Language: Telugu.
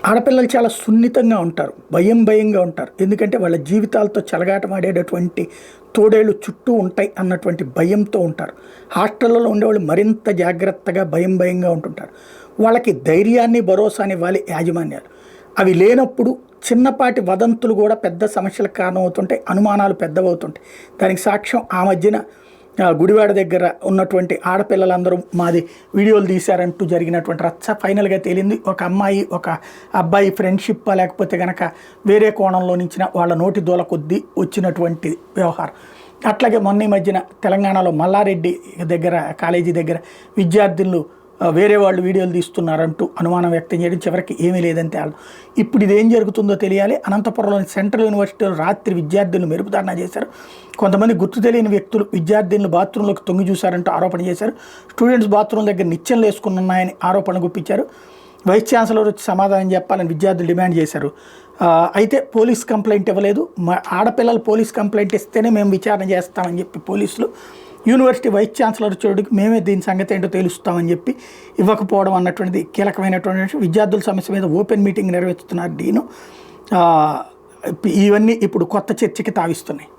ఆడపిల్లలు చాలా సున్నితంగా ఉంటారు, భయంగా ఉంటారు. ఎందుకంటే వాళ్ళ జీవితాలతో చెలగాటమాడేటటువంటి తోడేళ్ళు చుట్టూ ఉంటాయి అన్నటువంటి భయంతో ఉంటారు. హాస్టళ్లలో ఉండేవాళ్ళు మరింత జాగ్రత్తగా భయంగా ఉంటుంటారు. వాళ్ళకి ధైర్యాన్ని భరోసాని ఇవ్వాలి యాజమాన్యాలు. అవి లేనప్పుడు చిన్నపాటి వదంతులు కూడా పెద్ద సమస్యలకు కారణమవుతుంటాయి, అనుమానాలు పెద్దవవుతుంటాయి. దానికి సాక్ష్యం ఆ మధ్యన గుడివాడ దగ్గర ఉన్నటువంటి ఆడపిల్లలందరూ మాది వీడియోలు తీశారంటూ జరిగినటువంటి రచ్చ ఫైనల్గా తేలింది. ఒక అమ్మాయి ఒక అబ్బాయి ఫ్రెండ్షిప్ లేకపోతే కనుక వేరే కోణంలో నుంచి వాళ్ళ నోటి దూల కొద్దీ వచ్చినటువంటి వ్యవహారం. అట్లాగే మొన్న ఈ మధ్యన తెలంగాణలో మల్లారెడ్డి దగ్గర కాలేజీ దగ్గర విద్యార్థులు వేరే వాళ్ళు వీడియోలు తీస్తున్నారంటూ అనుమానం వ్యక్తం చేయడం, చివరికి ఏమీ లేదని తేలం. ఇప్పుడు ఇదేం జరుగుతుందో తెలియాలి. అనంతపురంలోని సెంట్రల్ యూనివర్సిటీలో రాత్రి విద్యార్థులను మెరుపుదారణ చేశారు. కొంతమంది గుర్తు తెలియని వ్యక్తులు విద్యార్థులను బాత్రూంలోకి తొంగి చూశారంటూ ఆరోపణ చేశారు. స్టూడెంట్స్ బాత్రూమ్ దగ్గర నిత్యం వేసుకున్నాయని ఆరోపణ గుప్పించారు. వైస్ ఛాన్సలర్ వచ్చి సమాధానం చెప్పాలని విద్యార్థులు డిమాండ్ చేశారు. అయితే పోలీస్ కంప్లైంట్ ఇవ్వలేదు. ఆడపిల్లలు పోలీస్ కంప్లైంట్ ఇస్తేనే మేము విచారణ చేస్తామని చెప్పి పోలీసులు, యూనివర్సిటీ వైస్ ఛాన్సలర్ చోటుకి మేమే దీని సంగతి ఏంటో తెలుస్తామని చెప్పి ఇవ్వకపోవడం అన్నటువంటిది కీలకమైనటువంటి విద్యార్థుల సమస్య మీద ఓపెన్ మీటింగ్ నిర్వహిస్తున్నారు డీను. ఇవన్నీ ఇప్పుడు కొత్త చర్చకి తావిస్తున్నాయి.